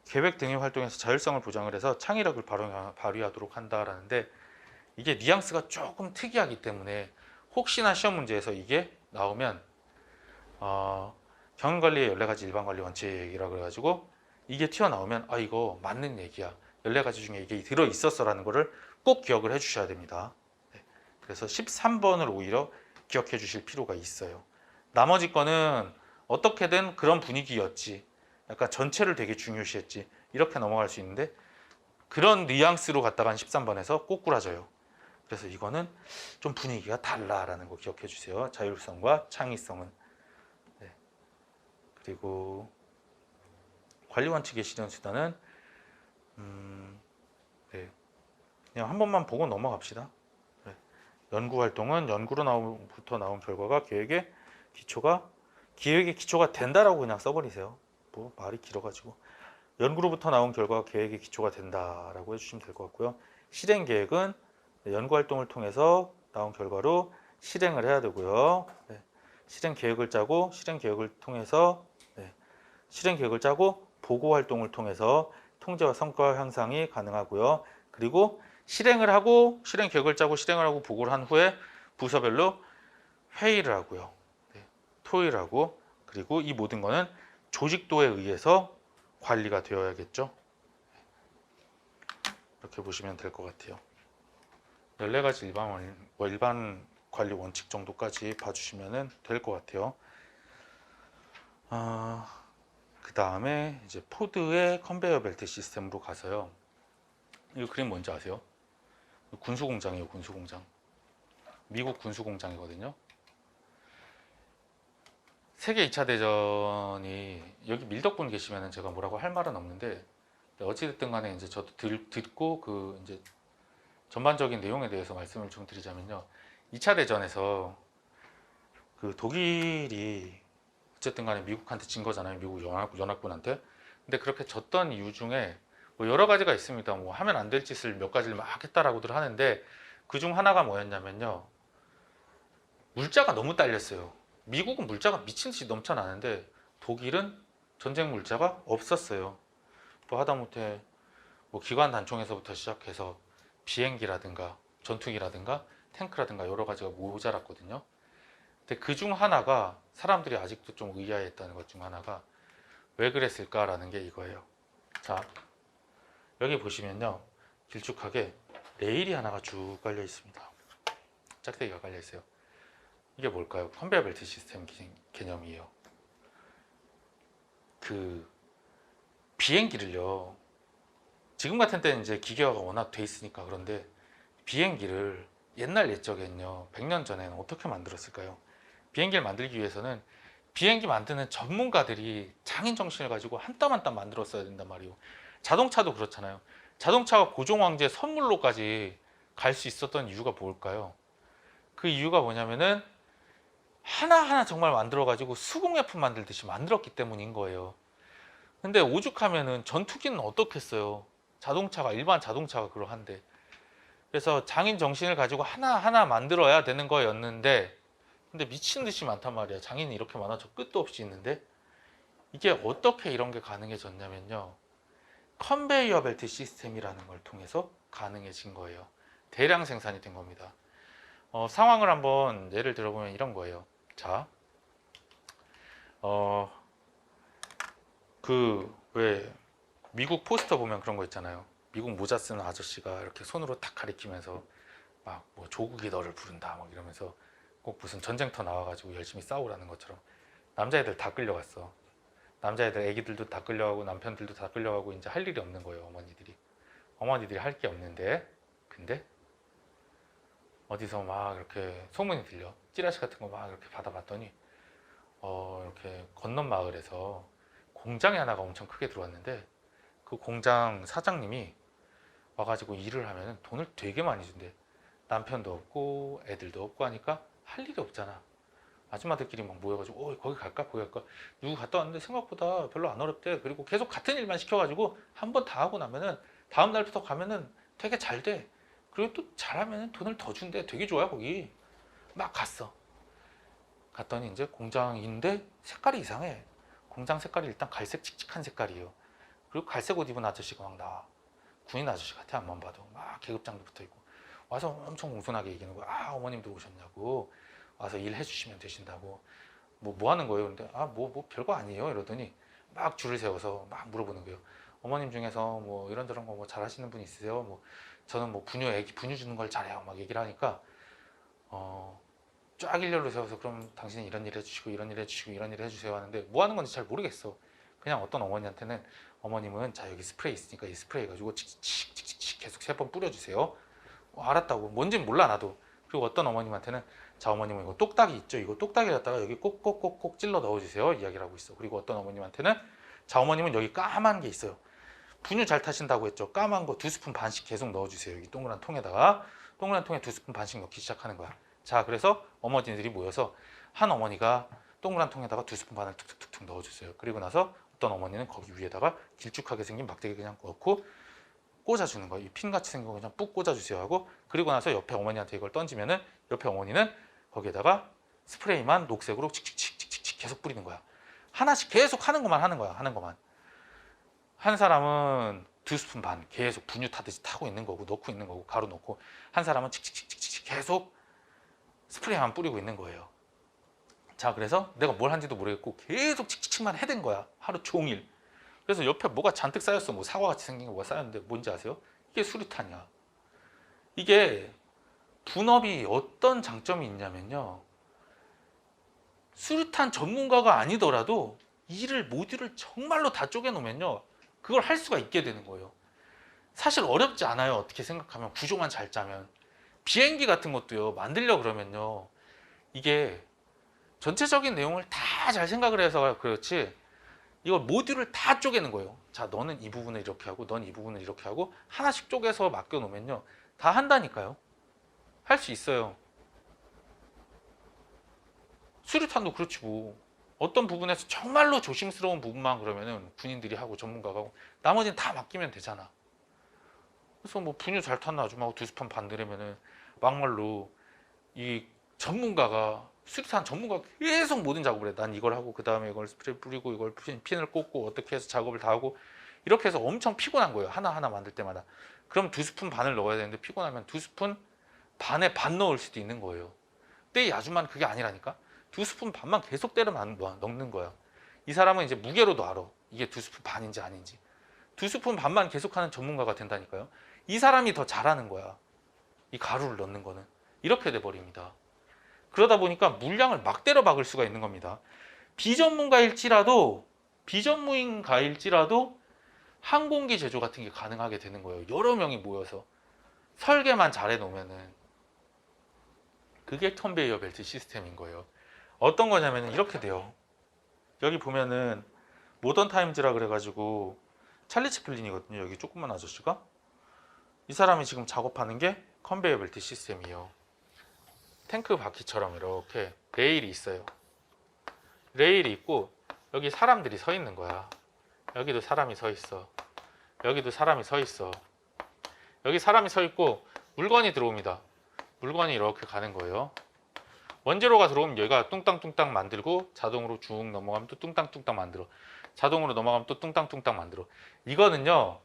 계획 등의 활동에서 자율성을 보장을 해서 창의력을 발휘하도록 한다라는데, 이게 뉘앙스가 조금 특이하기 때문에 혹시나 시험 문제에서 이게 나오면 경영관리의 14가지 일반관리 원칙이라 그래가지고 이게 튀어나오면 이거 맞는 얘기야, 14가지 중에 이게 들어있었어 라는 거를 꼭 기억을 해 주셔야 됩니다. 네. 그래서 13번을 오히려 기억해 주실 필요가 있어요. 나머지 거는 어떻게든 그런 분위기였지, 약간 전체를 되게 중요시했지, 이렇게 넘어갈 수 있는데, 그런 뉘앙스로 갔다간 13번에서 꼬꾸라져요. 그래서 이거는 좀 분위기가 달라라는 거 기억해 주세요. 자율성과 창의성은. 네. 그리고 관리 원칙의 실현 수단은 네. 그냥 한 번만 보고 넘어갑시다. 네. 연구 활동은 연구로부터 나온 결과가 기획의 기초가 된다라고 그냥 써버리세요. 뭐 말이 길어가지고. 연구로부터 나온 결과가 계획의 기초가 된다라고 해주시면 될 것 같고요. 실행 계획은 연구 활동을 통해서 나온 결과로 실행을 해야 되고요. 네. 실행 계획을 짜고 보고 활동을 통해서 통제와 성과 향상이 가능하고요. 그리고 실행 계획을 짜고 실행을 하고 보고를 한 후에 부서별로 회의를 하고요. 네. 토의를 하고, 그리고 이 모든 거는 조직도에 의해서 관리가 되어야겠죠. 이렇게 보시면 될 것 같아요. 14가지 일반 관리 원칙 정도까지 봐주시면 될 것 같아요. 그 다음에 이제 포드의 컨베이어 벨트 시스템으로 가서요. 이 그림 뭔지 아세요? 군수공장이에요. 군수공장. 미국 군수공장이거든요. 세계 2차 대전이, 여기 밀덕분 계시면 제가 뭐라고 할 말은 없는데, 어찌됐든 간에 이제 저도 듣고 그 이제 전반적인 내용에 대해서 말씀을 좀 드리자면요. 2차 대전에서 그 독일이 어쨌든 간에 미국한테 진 거잖아요. 미국 연합군한테. 근데 그렇게 졌던 이유 중에 뭐 여러 가지가 있습니다. 뭐 하면 안 될 짓을 몇 가지를 막 했다라고들 하는데, 그 중 하나가 뭐였냐면요. 물자가 너무 딸렸어요. 미국은 물자가 미친 듯이 넘쳐나는데 독일은 전쟁 물자가 없었어요. 뭐 하다못해 뭐 기관 단총에서부터 시작해서 비행기라든가 전투기라든가 탱크라든가 여러 가지가 모자랐거든요. 근데 그 중 하나가, 사람들이 아직도 좀 의아해했다는 것 중 하나가 왜 그랬을까라는 게 이거예요. 자, 여기 보시면요, 길쭉하게 레일이 하나가 쭉 깔려 있습니다. 짝대기가 깔려 있어요. 이게 뭘까요? 컨베이어 벨트 시스템 개념이에요. 그 비행기를요, 지금 같은 때는 이제 기계화가 워낙 돼 있으니까 그런데, 비행기를 옛날 옛적엔요, 100년 전에는 어떻게 만들었을까요? 비행기를 만들기 위해서는 비행기 만드는 전문가들이 장인 정신을 가지고 한 땀 한 땀 만들었어야 된단 말이에요. 자동차도 그렇잖아요. 자동차가 고종 황제 선물로까지 갈 수 있었던 이유가 뭘까요? 그 이유가 뭐냐면은 하나하나 정말 만들어 가지고 수공예품 만들듯이 만들었기 때문인 거예요. 근데 오죽하면은 전투기는 어떻겠어요? 일반 자동차가 그러한데. 그래서 장인 정신을 가지고 하나하나 만들어야 되는 거였는데, 근데 미친 듯이 많단 말이야. 장인이 이렇게 많아져 끝도 없이 있는데 이게 어떻게 이런 게 가능해졌냐면요. 컨베이어 벨트 시스템이라는 걸 통해서 가능해진 거예요. 대량 생산이 된 겁니다. 상황을 한번 예를 들어보면 이런 거예요. 자, 왜 미국 포스터 보면 그런 거 있잖아요. 미국 모자 쓰는 아저씨가 이렇게 손으로 탁 가리키면서 막 뭐 조국이 너를 부른다 막 이러면서 꼭 무슨 전쟁터 나와가지고 열심히 싸우라는 것처럼 남자애들 다 끌려갔어. 남자애들 애기들도 다 끌려가고 남편들도 다 끌려가고 이제 할 일이 없는 거예요. 어머니들이 할 게 없는데 근데 어디서 막 이렇게 소문이 들려. 찌라시 같은 거 막 이렇게 받아봤더니 이렇게 건넌 마을에서 공장이 하나가 엄청 크게 들어왔는데 그 공장 사장님이 와가지고 일을 하면 돈을 되게 많이 준대. 남편도 없고 애들도 없고 하니까 할 일이 없잖아. 아줌마들끼리 막 모여가지고 거기 갈까 거기 갈까 누구 갔다 왔는데 생각보다 별로 안 어렵대. 그리고 계속 같은 일만 시켜가지고 한 번 다 하고 나면은 다음 날부터 가면은 되게 잘 돼. 그리고 또 잘하면 돈을 더 준대. 되게 좋아 거기. 막 갔어. 갔더니 이제 공장인데 색깔이 이상해. 공장 색깔이 일단 갈색 칙칙한 색깔이에요. 그리고 갈색 옷 입은 아저씨가 막 나와. 군인 아저씨 같아. 앞만 봐도 막 계급장도 붙어있고 와서 엄청 옹손하게 얘기하는 거야. 아 어머님도 오셨냐고. 와서 일해 주시면 되신다고. 뭐 하는 거예요? 근데 뭐 별거 아니에요 이러더니 막 줄을 세워서 막 물어보는 거예요. 어머님 중에서 뭐 이런저런 거 뭐 잘하시는 분 있으세요? 뭐 저는 뭐 애기 분유 주는 걸 잘해요 막 얘기를 하니까 쫙 일렬로 세워서 그럼 당신은 이런 일 해주시고 이런 일 해주시고 이런 일 해주세요 하는데 뭐 하는 건지 잘 모르겠어. 그냥 어떤 어머니한테는 어머님은 자 여기 스프레이 있으니까 이 스프레이 가지고 칙칙칙칙 계속 3번 뿌려주세요. 알았다고. 뭔진 몰라 나도. 그리고 어떤 어머님한테는 자 어머님은 이거 똑딱이 있죠. 이거 똑딱이 갖다가 여기 꼭꼭꼭꼭 찔러 넣어주세요. 이야기를 하고 있어. 그리고 어떤 어머님한테는 자 어머님은 여기 까만 게 있어요. 분유 잘 타신다고 했죠. 까만 거 2스푼 반씩 계속 넣어주세요. 여기 동그란 통에다가 동그란 통에 2스푼 반씩 넣기 시작하는 거야. 자 그래서 어머니들이 모여서 한 어머니가 동그란 통에다가 2스푼 반을 툭툭툭툭 넣어주세요. 그리고 나서 어떤 어머니는 거기 위에다가 길쭉하게 생긴 막대기 그냥 넣고 꽂아주는 거예요. 이 핀같이 생긴 거 그냥 뿍 꽂아주세요 하고 그리고 나서 옆에 어머니한테 이걸 던지면은 옆에 어머니는 거기에다가 스프레이만 녹색으로 칙칙칙칙칙 계속 뿌리는 거야. 하나씩 계속 하는 것만 하는 거야. 하는 것만. 한 사람은 2스푼 반 계속 분유 타듯이 타고 있는 거고 넣고 있는 거고 가루 넣고 한 사람은 칙칙칙칙 계속 스프레이만 뿌리고 있는 거예요. 자 그래서 내가 뭘 한지도 모르겠고 계속 칙칙칙만 해댄 거야. 하루 종일. 그래서 옆에 뭐가 잔뜩 쌓였어. 뭐 사과같이 생긴 거 뭐가 쌓였는데 뭔지 아세요? 이게 수류탄이야. 이게 분업이 어떤 장점이 있냐면요. 수류탄 전문가가 아니더라도 모듈을 정말로 다 쪼개놓으면요. 그걸 할 수가 있게 되는 거예요. 사실 어렵지 않아요. 어떻게 생각하면 구조만 잘 짜면. 비행기 같은 것도요. 만들려 그러면요. 이게 전체적인 내용을 다 잘 생각을 해서 그렇지 이걸 모듈을 다 쪼개는 거예요. 자 너는 이 부분을 이렇게 하고 넌 이 부분을 이렇게 하고 하나씩 쪼개서 맡겨 놓으면요. 다 한다니까요. 할 수 있어요. 수류탄도 그렇지 뭐. 어떤 부분에서 정말로 조심스러운 부분만 그러면은 군인들이 하고 전문가가 하고 나머지는 다 맡기면 되잖아. 그래서 뭐 분유 잘 탔나 아줌마하고 2스푼 반 들으면은 막말로 이 전문가가 수류탄 전문가가 계속 모든 작업을 해. 난 이걸 하고 그 다음에 이걸 스프레이 뿌리고 이걸 핀을 꽂고 어떻게 해서 작업을 다 하고 이렇게 해서 엄청 피곤한 거예요. 하나하나 만들 때마다. 그럼 2스푼 반을 넣어야 되는데 피곤하면 2스푼 반에 반 넣을 수도 있는 거예요. 근데 이 아줌마는 그게 아니라니까. 2스푼 반만 계속 때려 넣는 거야. 이 사람은 이제 무게로도 알아. 이게 2스푼 반인지 아닌지. 2스푼 반만 계속하는 전문가가 된다니까요. 이 사람이 더 잘하는 거야. 이 가루를 넣는 거는. 이렇게 돼버립니다. 그러다 보니까 물량을 막 때려 박을 수가 있는 겁니다. 비전문가일지라도 항공기 제조 같은 게 가능하게 되는 거예요. 여러 명이 모여서 설계만 잘해 놓으면은 그게 컨베이어 벨트 시스템인 거예요. 어떤 거냐면 이렇게 돼요. 여기 보면은 모던 타임즈라 그래가지고 찰리 채플린이거든요. 여기 조그만 아저씨가 이 사람이 지금 작업하는 게 컨베이어 벨트 시스템이에요. 탱크 바퀴처럼 이렇게 레일이 있어요. 레일이 있고 여기 사람들이 서 있는 거야. 여기도 사람이 서 있어. 여기도 사람이 서 있어. 여기 사람이 서 있고 물건이 들어옵니다. 물건이 이렇게 가는 거예요. 원제로가 들어오면 얘가 뚱땅뚱땅 만들고 자동으로 쭉 넘어가면 또 뚱땅뚱땅 만들어. 자동으로 넘어가면 또 뚱땅뚱땅 만들어. 이거는요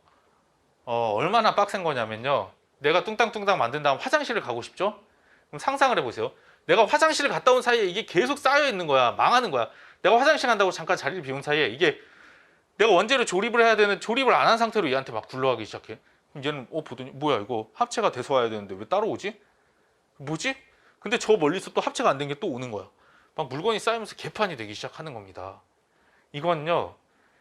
얼마나 빡센 거냐면요, 내가 뚱땅뚱땅 만든 다음 화장실을 가고 싶죠? 그럼 상상을 해보세요. 내가 화장실을 갔다 온 사이에 이게 계속 쌓여 있는 거야. 망하는 거야. 내가 화장실 간다고 잠깐 자리를 비운 사이에 이게 내가 원재료 조립을 해야 되는, 조립을 안 한 상태로 얘한테 막 굴러가기 시작해. 그럼 얘는 보더니 뭐야 이거 합체가 돼서 와야 되는데 왜 따로 오지? 뭐지? 근데 저 멀리서 또 합체가 안 된 게 또 오는 거야. 막 물건이 쌓이면서 개판이 되기 시작하는 겁니다. 이건요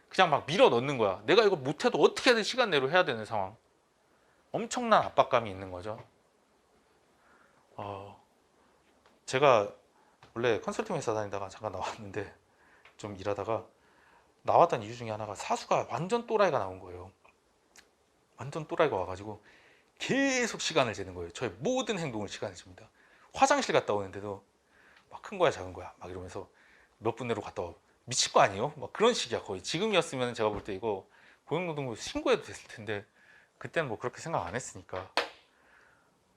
그냥 막 밀어 넣는 거야. 내가 이거 못해도 어떻게든 시간 내로 해야 되는 상황. 엄청난 압박감이 있는 거죠. 제가 원래 컨설팅 회사 다니다가 잠깐 나왔는데, 좀 일하다가 나왔던 이유 중에 하나가 사수가 완전 또라이가 나온 거예요. 완전 또라이가 와가지고 계속 시간을 재는 거예요. 저의 모든 행동을 시간을 잽니다. 화장실 갔다 오는데도 막 큰 거야 작은 거야 막 이러면서 몇 분 내로 갔다 와. 미칠 거 아니에요? 막 그런 식이야. 거의 지금이었으면 제가 볼 때 이거 고용노동부 신고해도 됐을 텐데, 그때는 뭐 그렇게 생각 안 했으니까.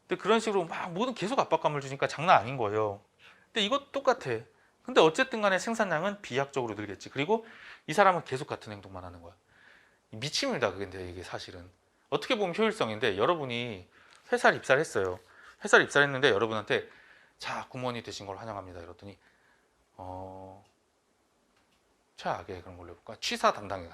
근데 그런 식으로 막 모든 계속 압박감을 주니까 장난 아닌 거예요. 근데 이것도 똑같아. 근데 어쨌든 간에 생산량은 비약적으로 늘겠지. 그리고 이 사람은 계속 같은 행동만 하는 거야. 미침입니다. 근데 이게 사실은 어떻게 보면 효율성인데, 여러분이 회사를 입사를 했어요. 회사를 입사를 했는데 여러분한테 자 공무원이 되신 걸 환영합니다 이랬더니 최악의 그런 걸로 해볼까? 취사 담당이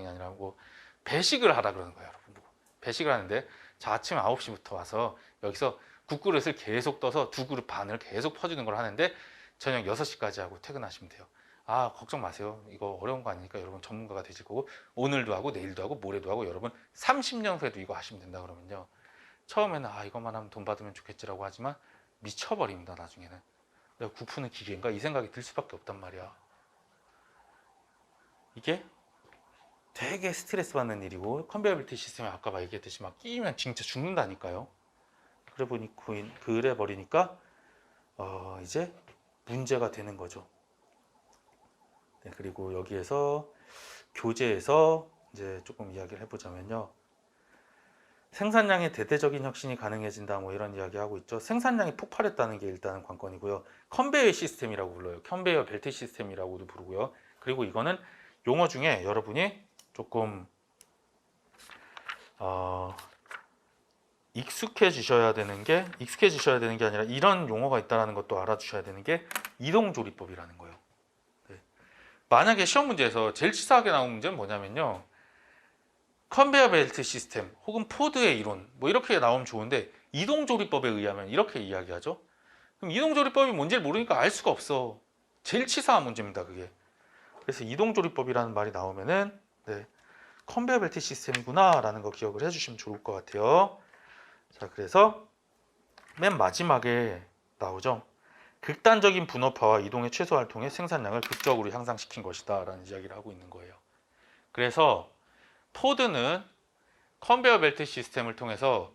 아니라 뭐 배식을 하라 그러는 거예요. 여러분 보고 배식을 하는데, 자 아침 9시부터 와서 여기서 국그릇을 계속 떠서 2그릇 반을 계속 퍼주는 걸 하는데 저녁 6시까지 하고 퇴근하시면 돼요. 아 걱정 마세요. 이거 어려운 거 아니니까 여러분 전문가가 되실 거고, 오늘도 하고 내일도 하고 모레도 하고 여러분 30년 후에도 이거 하시면 된다 그러면요, 처음에는 아 이것만 하면 돈 받으면 좋겠지라고 하지만 미쳐버립니다. 나중에는 내가 구푸는 기계인가 이 생각이 들 수밖에 없단 말이야. 이게 되게 스트레스 받는 일이고, 컨베이어 벨트 시스템에 아까 막 얘기했듯이 막 끼면 진짜 죽는다니까요. 그래 버리니까 이제 문제가 되는 거죠. 네, 그리고 여기에서 교재에서 이제 조금 이야기를 해보자면요, 생산량의 대대적인 혁신이 가능해진다 뭐 이런 이야기 하고 있죠. 생산량이 폭발했다는 게 일단은 관건이고요. 컨베이어 시스템이라고 불러요. 컨베이어 벨트 시스템이라고도 부르고요. 그리고 이거는 용어 중에 여러분이 조금 익숙해지셔야 되는 게 아니라 이런 용어가 있다는 것도 알아주셔야 되는 게 이동조리법이라는 거예요. 네. 만약에 시험 문제에서 제일 치사하게 나온 문제는 뭐냐면요, 컨베이어 벨트 시스템 혹은 포드의 이론 뭐 이렇게 나오면 좋은데, 이동조리법에 의하면 이렇게 이야기하죠. 그럼 이동조리법이 뭔지를 모르니까 알 수가 없어. 제일 치사한 문제입니다 그게. 그래서 이동조리법이라는 말이 나오면은 네, 컨베이어 벨트 시스템이구나 라는 거 기억을 해주시면 좋을 것 같아요. 자, 그래서 맨 마지막에 나오죠. 극단적인 분업화와 이동의 최소화를 통해 생산량을 극적으로 향상시킨 것이다 라는 이야기를 하고 있는 거예요. 그래서 포드는 컨베이어 벨트 시스템을 통해서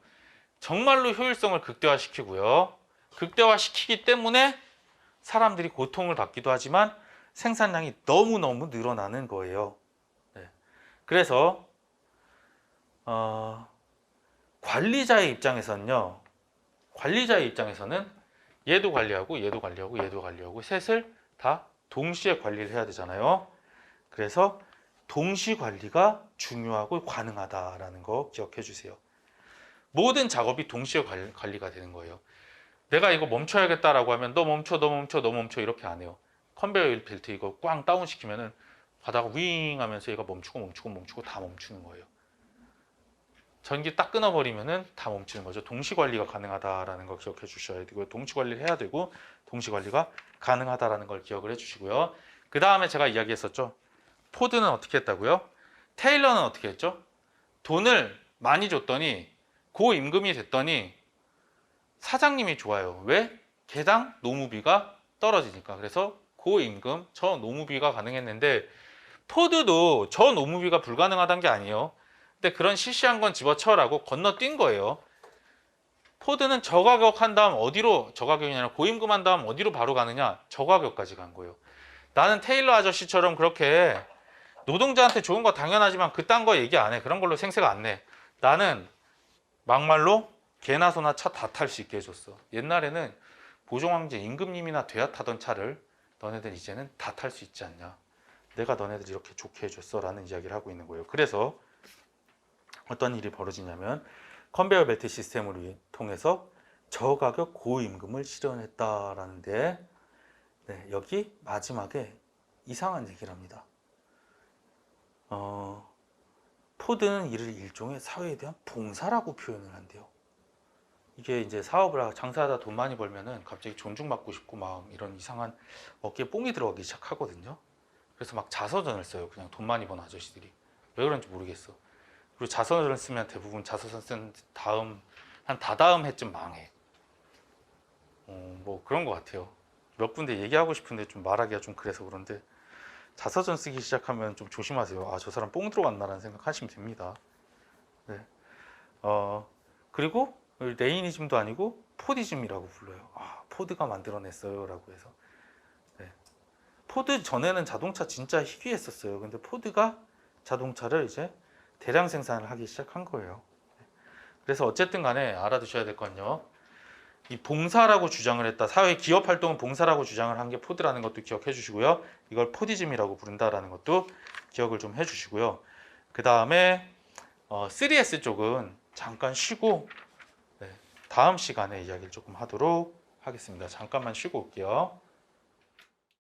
정말로 효율성을 극대화시키고요, 극대화시키기 때문에 사람들이 고통을 받기도 하지만 생산량이 너무너무 늘어나는 거예요. 네. 그래서 관리자의 입장에서는요, 얘도 관리하고 얘도 관리하고 얘도 관리하고 셋을 다 동시에 관리를 해야 되잖아요. 그래서 동시 관리가 중요하고 가능하다라는 거 기억해 주세요. 모든 작업이 동시에 관리가 되는 거예요. 내가 이거 멈춰야겠다라고 하면 너 멈춰 이렇게 안 해요. 컨베이어 벨트 이거 꽝 다운 시키면은 가다가 윙 하면서 얘가 멈추고 다 멈추는 거예요. 전기 딱 끊어버리면은 다 멈추는 거죠. 동시 관리가 가능하다라는 걸 기억해 주셔야 되고요. 동시 관리를 해야 되고 동시 관리가 가능하다라는 걸 기억을 해 주시고요. 그 다음에 제가 이야기했었죠. 포드는 어떻게 했다고요? 테일러는 어떻게 했죠? 돈을 많이 줬더니 고임금이 됐더니 사장님이 좋아요. 왜? 개당 노무비가 떨어지니까. 그래서 고임금, 저노무비가 가능했는데, 포드도 저노무비가 불가능하다는 게 아니에요. 근데 그런 시시한 건 집어쳐라고 건너뛴 거예요. 포드는 저가격 한 다음 저가격이 아니라 고임금 한 다음 어디로 바로 가느냐? 저가격까지 간 거예요. 나는 테일러 아저씨처럼 그렇게 노동자한테 좋은 거 당연하지만 그딴 거 얘기 안 해. 그런 걸로 생색 안 내. 나는 막말로 개나 소나 차 다 탈 수 있게 해줬어. 옛날에는 보종황제 임금님이나 돼야 타던 차를 너네들 이제는 다 탈 수 있지 않냐. 내가 너네들 이렇게 좋게 해줬어 라는 이야기를 하고 있는 거예요. 그래서 어떤 일이 벌어지냐면 컨베이어 벨트 시스템을 통해서 저가격 고임금을 실현했다라는데 네, 여기 마지막에 이상한 얘기를 합니다. 포드는 이를 일종의 사회에 대한 봉사라고 표현을 한대요. 이게 이제 사업을 장사하다 돈 많이 벌면은 갑자기 존중받고 싶고 막 이런 이상한 어깨에 뽕이 들어가기 시작하거든요. 그래서 막 자서전을 써요. 그냥 돈 많이 번 아저씨들이. 왜 그런지 모르겠어. 그리고 자서전을 쓰면 대부분 자서전 쓴 다음 한 다다음 해쯤 망해. 뭐 그런 것 같아요. 몇 군데 얘기하고 싶은데 좀 말하기가 좀 그래서 그런데 자서전 쓰기 시작하면 좀 조심하세요. 아, 저 사람 뽕 들어갔나라는 생각하시면 됩니다. 네. 그리고 레이니즘도 아니고 포디즘이라고 불러요. 아, 포드가 만들어냈어요 라고 해서. 네. 포드 전에는 자동차 진짜 희귀했었어요. 근데 포드가 자동차를 이제 대량 생산을 하기 시작한 거예요. 그래서 어쨌든 간에 알아두셔야 될 건요. 이 봉사라고 주장을 했다. 사회 기업 활동은 봉사라고 주장을 한 게 포드라는 것도 기억해 주시고요. 이걸 포디즘이라고 부른다라는 것도 기억을 좀 해 주시고요. 그 다음에 3S 쪽은 잠깐 쉬고 네, 다음 시간에 이야기를 조금 하도록 하겠습니다. 잠깐만 쉬고 올게요.